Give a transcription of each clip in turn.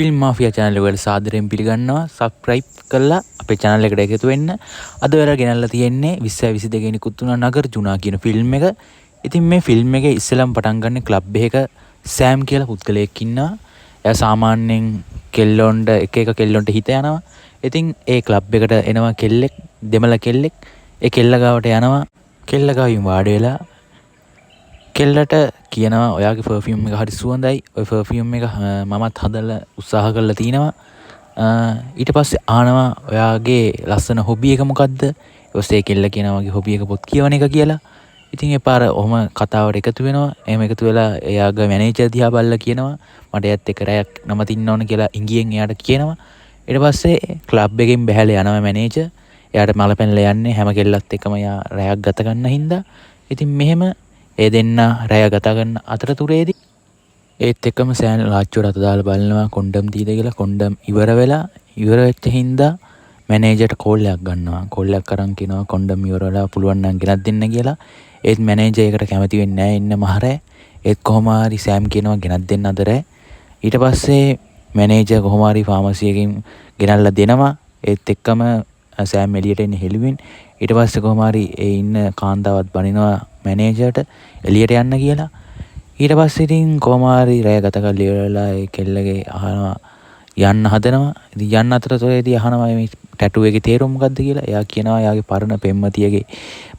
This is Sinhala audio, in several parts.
ෆිල්ම් මාෆියා channel එකට සාදරයෙන් පිළිගන්නවා. subscribe කරලා අපේ channel එකට එකතු වෙන්න. අද වෙලා ගෙනල්ලා තියෙන්නේ 2022 වෙනි කුතුනා නගරජුනා කියන ෆිල්ම් එක. ඉතින් මේ ෆිල්ම් එකේ ඉස්සෙල්ලාම පටන් ගන්න ක්ලබ් එකක සෑම් කියලා පුද්ගලයෙක් ඉන්නවා. එයා සාමාන්‍යයෙන් කෙල්ලොන්ට එක කෙල්ලොන්ට හිත යනවා. ඉතින් ඒ ක්ලබ් එකට එනවා කෙල්ලෙක්, දෙමළ කෙල්ලෙක්. ඒ කෙල්ල ගාවට යනවා. කෙල්ල ගාවින් වාඩි වෙලා කෙල්ලට කියනවා ඔයාගේ පර්ෆියුම් එක හරි සුවඳයි. ඔය පර්ෆියුම් එක මමත් හදලා උත්සාහ කරලා තිනවා. ඊට පස්සේ ආනවා ඔයාගේ ලස්සන හොබි එක මොකද්ද? ඊට පස්සේ කෙල්ල කියනවා වගේ හොබි එක පොත් කියවන එක කියලා. ඉතින් ඒ පාර ඔහම කතාවට එකතු වෙනවා. එහෙම එකතු වෙලා එයාගේ මැනේජර් දිහා බලලා කියනවා මට එයත් එක රැයක් නමතින්න ඕන කියලා ඉංගියෙන් එයාට කියනවා. ඊට පස්සේ ක්ලබ් එකෙන් බැහැලා යනවා මැනේජර්. එයාට මල පැනලා යන්නේ හැම කෙල්ලත් එක්කම එයා රැයක් ගත ගන්න හින්දා. ඉතින් මෙහෙම ඒ දෙන්න රැය ගත ගන්න අතරතුරේදී ඒත් එක්කම සෑන් ලාච්චුවට අත දාලා බලනවා කොන්ඩම් තීද කියලා. කොන්ඩම් ඉවර වෙච්ච හින්දා මැනේජර්ට කෝල් එකක් ගන්නවා. කෝල් එකක් අරන් කියනවා කොන්ඩම් ඉවර වෙලා පුළුවන් නම් ගෙනත් දෙන්න කියලා. ඒත් මැනේජර් ඒකට කැමති වෙන්නේ නැහැ. ඉන්න මහරෑ. ඒත් කොහොම හරි සෑම් කියනවා ගෙනත් දෙන්න අතරේ. ඊට පස්සේ මැනේජර් කොහොම හරි ෆාමසි එකකින් ගෙනල්ලා දෙනවා. ඒත් එක්කම සෑම් එළියට එන්නේ හෙළුවෙන්. ඊට පස්සේ කොහොම හරි ඒ ඉන්න කාන්තාවත් බනිනවා මැනේජර්ට එළියට යන්න කියලා. ඊට පස්සේ ඉතින් කොහොම හරි රැය ගත කරලා ඉවරලා ඒ කෙල්ලගේ අහනවා යන්න හදනවා. ඉතින් යන්න අතරතුරේදී අහනවා මේ ටැටු එකේ තේරුම මොකද්ද කියලා. එයා කියනවා එයාගේ පරණ පෙම්වතියගේ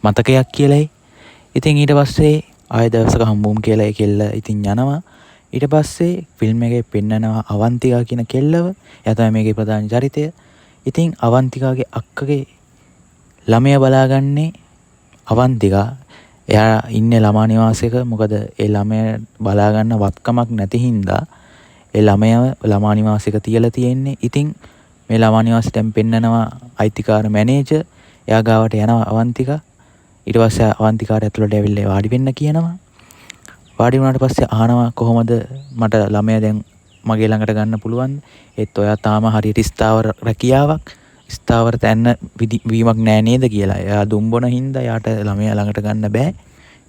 මතකයක් කියලායි. ඉතින් ඊට පස්සේ ආයෙ දවසක හම්බුම් කියලා ඒ කෙල්ල ඉතින් යනවා. ඊට පස්සේ ෆිල්ම් එකේ පෙන්නනවා අවන්තිකා කියන කෙල්ලව. එයා තමයි මේකේ ප්‍රධාන චරිතය. ඉතින් අවන්තිකාගේ අක්කගේ ළමයා බලාගන්නේ අවන්තිකා. එයා ඉන්නේ ළමා නිවාසයක. මොකද ඒ ළමයා බලා ගන්න වත්කමක් නැති හින්දා ඒ ළමයාව ළමා නිවාසයක තියලා තියෙන්නේ. ඉතින් මේ ළමා නිවාසයෙන් පෙන්නනවා අයිතිකාර මැනේජර්. එයා ගාවට යනවා අවන්තිකා. ඊට පස්සේ අවන්තිකාට ඇතුළට ඇවිල්ලා වාඩි වෙන්න කියනවා. වාඩි වුණාට පස්සේ අහනවා කොහොමද මට ළමයා දැන් මගේ ළඟට ගන්න පුළුවන්? ඒත් ඔයා තාම හරියට ස්ථාවර රැකියාවක් ස්ථාවර තැන්න වීමක් නෑ නේද කියලා. එයා දුම්බොන හින්දා යාට ළමයා ළඟට ගන්න බෑ.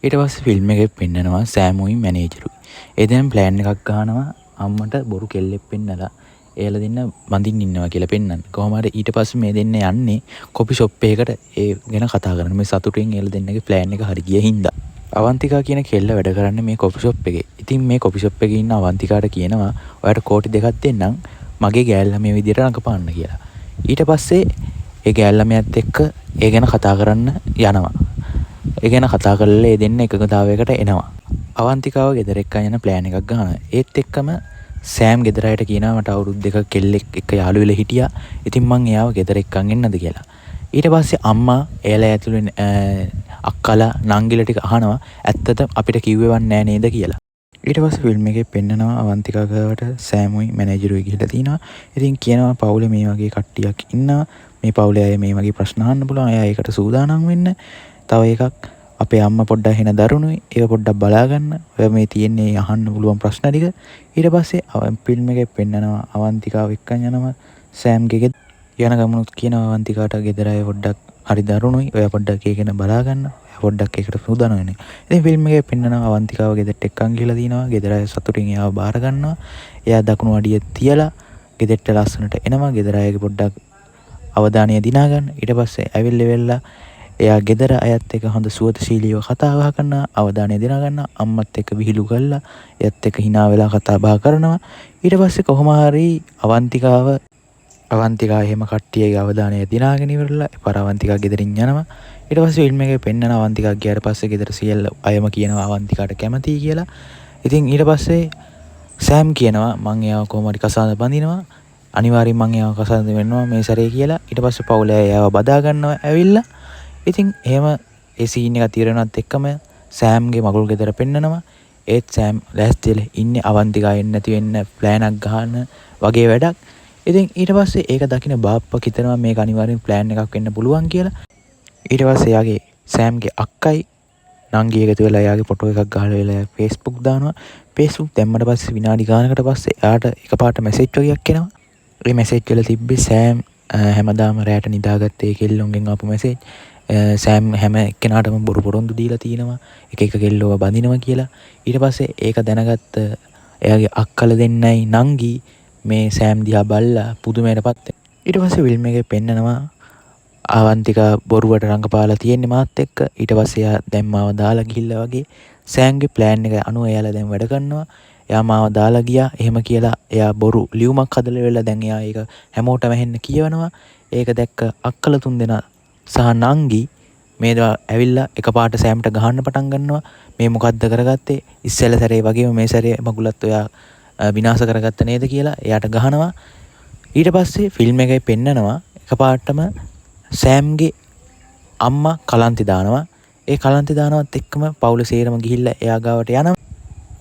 ඊට පස්සේ ෆිල්ම් එකේ පෙන්නනවා සෑමුයි මැනේජරුයි. ඒ දැන් ප්ලෑන් එකක් ගන්නවා අම්මට බොරු කෙල්ලෙක් පෙන්නලා එයාලා දෙන්න බඳින්න ඉන්නවා කියලා පෙන්නන්න. කොහොම හරි ඊට පස්සේ මේ දෙන්න යන්නේ කොපි ෂොප් එකකට ඒ ගැන කතා කරන්න. මේ සතුටින් එයාලා දෙන්නගේ ප්ලෑන් එක හරි ගිය හින්දා. අවන්තිකා කියන කෙල්ල වැඩ කරන්නේ මේ කොපි ෂොප් එකේ. ඉතින් මේ කොපි ෂොප් එකේ ඉන්න අවන්තිකාට කියනවා ඔයාට කෝටි දෙකක් දෙන්නම් මගේ ගෑල්ලා මේ විදියට රඟපාන්න කියලා. ඊට පස්සේ ඒ ගෑල්ලාමයත් එක්ක ඒ ගැන කතා කරන්න යනවා. ඒ ගැන කතා කරලා ඒ දෙන්න එකගතාවයකට එනවා. අවන්තිකාව ගෙදර එක්කන් යන ප්ලෑන් එකක් ගන්නවා. ඒත් එක්කම සෑම් ගෙදර අයට කියනවා මට අවුරුදු දෙකක් කෙල්ලෙක් එක්ක යාළු වෙලා හිටියා. ඉතින් මං එයාව ගෙදර එක්කන් එන්නද කියලා. ඊට පස්සේ අම්මා එයාලා ඇතුළේ අක්කලා නංගිලා ටික අහනවා ඇත්තට අපිට කිව්වෙවත් නෑ නේද කියලා. ඊට පස්සේ ෆිල්ම් එකේ පෙන්නනවා අවන්තිකා ගාවට සෑමුයි මැනේජරුයි ගිහලා තිනවා. ඉතින් කියනවා පවුලේ මේ වගේ කට්ටියක් ඉන්නවා. මේ පවුලේ අය මේ වගේ ප්‍රශ්න අහන්න පුළුවන්. එයා ඒකට සූදානම් වෙන්න. තව එකක් අපේ අම්මා පොඩ්ඩක් එන දරුණුයි. ඒක පොඩ්ඩක් බලා ගන්න. ඔය මේ තියෙන්නේ අහන්න පුළුවන් ප්‍රශ්න ටික. ඊට පස්සේ ෆිල්ම් එකේ පෙන්නනවා අවන්තිකාව එක්කන් යනවා සෑම්ගේ යන ගමනුත් කියනවා අවන්තිකාට ගෙදර අය පොඩ්ඩක් හරි දරුණුයි. ඔයා පොඩ්ඩක් ඒක ගැන බලා ගන්න. පොඩ්ඩක් ඒකට සූදානම් වෙන්න. ඉතින් ෆිල්ම් එකේ පෙන්නනවා අවන්තිකාව ගෙදරට එක්කන් ගිහලා තිනවා. ගෙදර අය සතුටින් එයාව බාර ගන්නවා. එයා දකුණු අඩිය තියලා ගෙදරට ලස්සනට එනවා. ගෙදර අයගේ පොඩ්ඩක් අවධානය දිනා ගන්න. ඊට පස්සේ ඇවිල්ලා වෙලා එයා ගෙදර අයත් එක්ක හොඳ සුවදශීලීව කතා බහ කරනවා. අවධානය දිනා ගන්නවා. අම්මත් එක්ක විහිළු කරලා එයත් එක්ක hina වෙලා කතා බහ කරනවා. ඊට පස්සේ කොහොම හරි අවන්තිකා එහෙම කට්ටියගේ අවධානය දිනාගෙන ඉවරලා එපාර අවන්තිකා ගෙදරින් යනවා. ඊට පස්සේ ෆිල්ම් එකේ පෙන්නනවා අවන්තිකා ගියාට පස්සේ ගෙදර සියල්ල අයම කියනවා අවන්තිකාට කැමතියි කියලා. ඉතින් ඊට පස්සේ සෑම් කියනවා මං එයාව කොහොම හරි කසාද බඳිනවා. අනිවාර්යෙන් මං එයාව කසාද වෙන්නවා මේ සැරේ කියලා. ඊට පස්සේ පවුලේ එයාව බදා ගන්නවා ඇවිල්ලා. ඉතින් එහෙම ඒ සීන් එක తీරනවත් එක්කම සෑම්ගේ මගුල් ගෙදර පෙන්නනවා. ඒත් සෑම් ලෑස්තිලා ඉන්නේ අවන්තිකා එන්නේ නැති වෙන්න ප්ලෑන් එකක් ගන්න වගේ වැඩක්. ඉතින් ඊට පස්සේ ඒක දකින්න බාප්පා හිතනවා මේක අනිවාර්යෙන් ප්ලෑන් එකක් වෙන්න පුළුවන් කියලා. ඊට පස්සේ එයාගේ සෑම්ගේ අක්කයි නංගි එකතු වෙලා එයාගේ ෆොටෝ එකක් ගහලා වෙලා Facebook දානවා. Facebook දැම්මට පස්සේ විනාඩි ගානකට පස්සේ එයාට එකපාරට මැසේජ් වගේක් එනවා. ඒ මැසේජ් වල තිබ්බේ සෑම් හැමදාම රැට නිදාගත්තේ කෙල්ලොන්ගෙන් ආපු මැසේජ්. සෑම් හැම එක්කෙනාටම බොරු පොරොන්දු දීලා තිනවා. එක එක කෙල්ලව බඳිනවා කියලා. ඊට පස්සේ ඒක දැනගත්ත එයාගේ අක්කල දෙන්නයි නංගි මේ සෑම් දිහා බලලා පුදුමයටපත් වෙනවා. ඊට පස්සේ ෆිල්ම් එකේ පෙන්නනවා අවන්තිකා බොරුවට රඟපාලා තියෙන්නේ මාත් එක්ක. ඊට පස්සේ එයා දැන් මාව දාලා ගිහිල්ලා වගේ සෑම්ගේ ප්ලෑන් එක අනුව එයාලා දැන් වැඩ කරනවා. එයා මාව දාලා ගියා එහෙම කියලා එයා බොරු ලියුමක් හදලා වෙලා දැන් එයා ඒක හැමෝටම ඇහෙන්න කියවනවා. ඒක දැක්ක අක්කල තුන්දෙනා සහ නංගි මේවා ඇවිල්ලා එකපාරට සෑම්ට ගහන්න පටන් ගන්නවා. මේ මොකද්ද කරගත්තේ? ඉස්සෙල්ලා සැරේ වගේම මේ සැරේ මගුලත් ඔයා විනාශ කරගත්ත නේද කියලා එයාට ගහනවා. ඊට පස්සේ ෆිල්ම් එකේ පෙන්නනවා එකපාරටම සෑම්ගේ අම්මා කලන්තේ දානවා. ඒ කලන්තේ දානවත් එක්කම පවුල සේරම ගිහිල්ලා එයා ගාවට යනවා.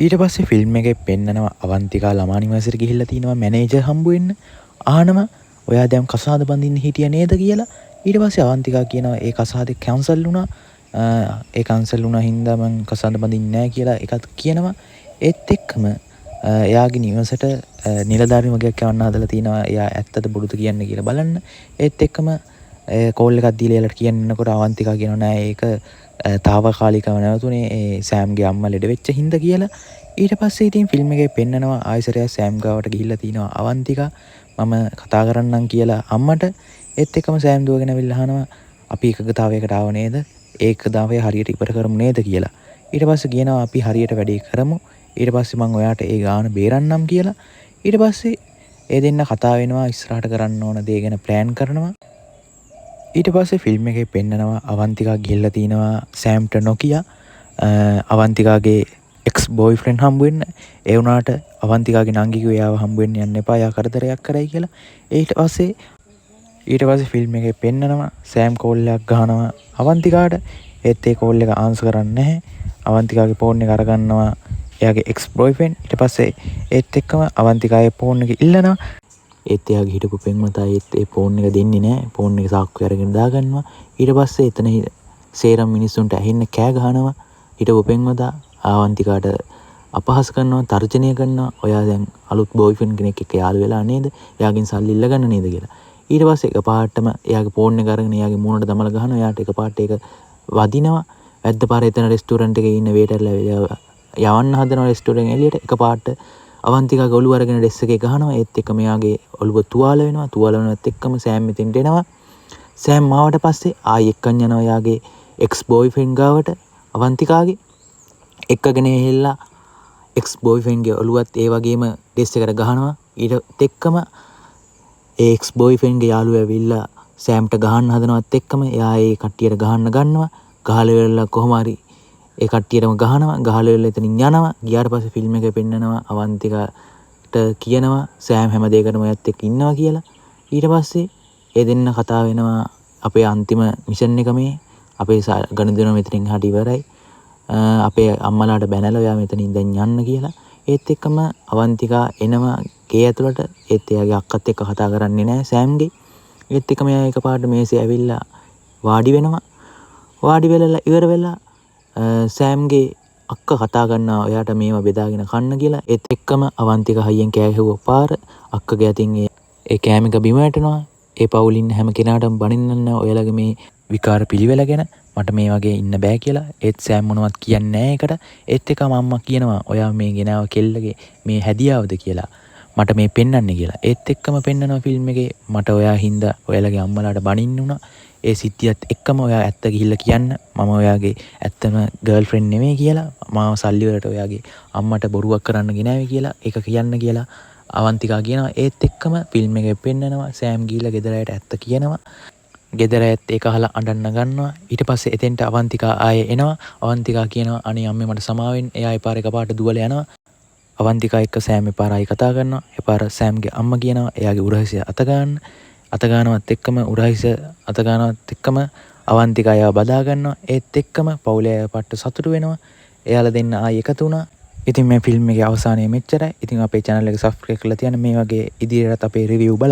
ඊට පස්සේ ෆිල්ම් එකේ පෙන්නනවා අවන්තිකා ළමා නිවාසෙට ගිහිල්ලා තිනවා මැනේජර් හම්බ වෙන්න. ආනම ඔයා දැන් කසාද බඳින්න හිටියා නේද කියලා. ඊට පස්සේ අවන්තිකා කියනවා ඒ කසාදේ කැන්සල් වුණා. ඒ කැන්සල් වුණා හින්දා මං කසාද බඳින්නේ නැහැ කියලා එකත් කියනවා. ඒත් එක්කම එයාගේ නිවසට නිලධාරි මගයක් යවන්න හදලා තිනවා. එයා ඇත්තද බොරුද කියන්නේ කියලා බලන්න. ඒත් එක්කම කෝල් එකක් දීලා එයාලට කියන්නකොට අවන්තිකා කියනවා නෑ ඒක తాවකාලිකව නැවතුනේ ඒ සෑම්ගේ අම්මා ලෙඩ වෙච්ච හින්දා කියලා. ඊට පස්සේ ඉතින් ෆිල්ම් එකේ පෙන්නනවා ආයෙසරයක් සෑම් ගාවට ගිහිල්ලා තිනවා අවන්තිකා මම කතා කරන්නම් කියලා අම්මට. ඒත් එක්කම සෑම් දුවගෙන ඇවිල්ලා අහනවා අපි එකගතාවයකට ආව නේද? ඒ එකගතාවය හරියට ඉවර කරමු නේද කියලා. ඊට පස්සේ කියනවා අපි හරියට වැඩේ කරමු. ඊට පස්සේ මම ඔයාට ඒ ගාන බේරන්නම් කියලා. ඊට පස්සේ ඒ දෙන්න කතා වෙනවා ඉස්සරහට කරන්න ඕන දේ ගැන ප්ලෑන් කරනවා. ඊට පස්සේ ෆිල්ම් එකේ පෙන්නනවා අවන්තිකා ගිහිල්ලා තිනවා සෑම්ට නොකිය අවන්තිකාගේ එක්ස් බොයිෆ්‍රෙන්ඩ් හම්බ වෙන්න. ඒ වුණාට අවන්තිකාගේ නංගි කිව්වා එයාව හම්බ වෙන්න යන්න එපා එයා කරදරයක් කරයි කියලා. ඊට පස්සේ ෆිල්ම් එකේ පෙන්නනවා සෑම් කෝල් එකක් ගහනවා අවන්තිකාට. ඒත් ඒ කෝල් එක ආන්සර් කරන්නේ නැහැ. අවන්තිකාගේ ෆෝන් එක අරගන්නවා එයාගේ එක්ස් බොයිෆ්‍රෙන්ඩ්. ඊට පස්සේ ඒත් එක්කම අවන්තිකාගේ ෆෝන් එක ඉල්ලනවා. ඒත් එයාගේ හිටපු පෙම්වතා ඒත් ඒ ෆෝන් එක දෙන්නේ නැහැ. ෆෝන් එක සාක්කුවේ අරගෙන දාගන්නවා. ඊට පස්සේ එතන සේරම මිනිස්සුන්ට ඇහෙන්න කෑ ගහනවා. හිටපු පෙම්වතා අවන්තිකාට අපහාස කරනවා, තර්ජනය කරනවා. ඔයා දැන් අලුත් බොයිෆ්‍රෙන්ඩ් කෙනෙක් එක්ක යාළු වෙලා නේද? එයාගෙන් සල්ලි ඉල්ල ගන්න නේද කියලා. ඊට පස්සේ එකපාරටම එයාගේ ෆෝන් එක අරගෙන එයාගේ මූණට දමලා ගහනවා. එයාට එකපාරට ඒක වදිනවා. වැද්ද පාර එතන රෙස්ටුරන්ට් එකේ ඉන්න වේටර්ලා යවන්න හදනවා රෙස්ටුරන්ට් එළියට. එකපාරට අවන්තිකාගේ ඔළුව අරගෙන ඩෙස් එකේ ගහනවා. ඒත් එක්ක මෙයාගේ ඔළුව තුවාල වෙනවා. තුවාල වෙනවත් එක්කම සෑම් මෙතෙන්ට එනවා. සෑම් ආවට පස්සේ ආයි එක්කන් යනවා එයාගේ එක්ස් බොයිෆ්‍රෙන්ඩ් ගාවට අවන්තිකාගේ. එක්කගෙන ඇවිල්ලා එක්ස් බොයිෆ්‍රෙන්ඩ්ගේ ඔළුවත් ඒ වගේම ඩෙස් එකට ගහනවා. ඊට එක්කම ඒ එක්ස් බොයිෆ්‍රෙන්ඩ්ගේ යාළුවා ඇවිල්ලා සෑම්ට ගහන්න හදනවත් එක්කම එයා ඒ කට්ටියට ගහන්න ගන්නවා. ගහලා වෙලලා කොහොම හරි ඒ කට්ටියටම ගහනවා. ගහලා වෙලලා එතනින් යනවා. ගියාට පස්සේ ෆිල්ම් එකේ පෙන්නනවා අවන්තිකාට කියනවා සෑම් හැම දෙයකටම ඔයත් එක්ක ඉන්නවා කියලා. ඊට පස්සේ ඒ දෙන්න කතා වෙනවා අපේ අන්තිම මිෂන් එක මේ අපේ ගණදෙනුව මෙතනින් හට ඉවරයි. අපේ අම්මලාට බැනලා ඔයා මෙතනින් දැන් යන්න කියලා. ඒත් එක්කම අවන්තිකා එනවා ගේ ඇතුළට. ඒත් එයාගේ අක්කත් එක්ක කතා කරන්නේ නැහැ සෑම්ගේ. ඒත් එක්කම එයා එකපාරට මේසේ ඇවිල්ලා වාඩි වෙනවා. වාඩි වෙලලා ඉවර වෙලා සෑම්ගේ අක්ක කතා කරනවා ඔයාට මේවා බෙදාගෙන කන්න කියලා. ඒත් එක්කම අවන්තිකා හයියෙන් කෑ ගැහුවා පාර. අක්කගේ අතින් ඒ කෑම එක බිම වැටෙනවා. ඒ පවුලේ ඉන්න හැම කෙනාටම බනින්න ඔයාලගේ මේ විකාර පිළිවෙල ගැන මට මේ වගේ ඉන්න බෑ කියලා. ඒත් සෑම් මොනවත් කියන්නේ නැහැ ඒකට. ඒත් එකම අම්මා කියනවා ඔයා මේ ගෙනාව කෙල්ලගේ මේ හැදියාවද කියලා. මට මේ පෙන්වන්නේ කියලා. ඒත් එක්කම පෙන්වනවා ෆිල්ම් එකේ මට ඔයා හින්දා ඔයාලගේ අම්මලාට බනින්න උනා. ඒ සිද්ධියත් එක්කම ඔයා ඇත්ත ගිහිල්ලා කියන්න මම ඔයාගේ ඇත්තම ගර්ල්ෆ්‍රෙන්ඩ් නෙමෙයි කියලා. මාව සල්ලි වලට ඔයාගේ අම්මට බොරුවක් කරන්න ගෙනාවේ කියලා. ඒක කියන්න කියලා අවන්තිකා කියනවා. ඒත් එක්කම ෆිල්ම් එකේ පෙන්නනවා සෑම් ගිහිල්ලා ගෙදර ඇයට ඇත්ත කියනවා. ගෙදර ඇත් ඒක අහලා අඬන්න ගන්නවා. ඊට පස්සේ එතෙන්ට අවන්තිකා ආයේ එනවා. අවන්තිකා කියනවා අනේ අම්මේ මට සමාවෙන්න. එයා එපාර එකපාරට දුවලා යනවා. අවන්තිකා එක්ක සෑම් එපාරයි කතා කරනවා. එපාර සෑම්ගේ අම්මා කියනවා එයාගේ උරහිස අත ගන්න. අත ගන්නවත් එක්කම උරහිස අත ගන්නවත් එක්කම අවන්තිකා එයාව බදා ගන්නවා. ඒත් එක්කම පවුලේ අය පට්ට සතුටු වෙනවා. එයාලා දෙන්න ආයි එකතු වුණා. ඉතින් මේ ෆිල්ම් එකේ අවසානය මෙච්චරයි. ඉතින් අපේ channel එක subscribe කරලා තියන්න මේ වගේ ඉදිරියටත් අපේ review බලන්න.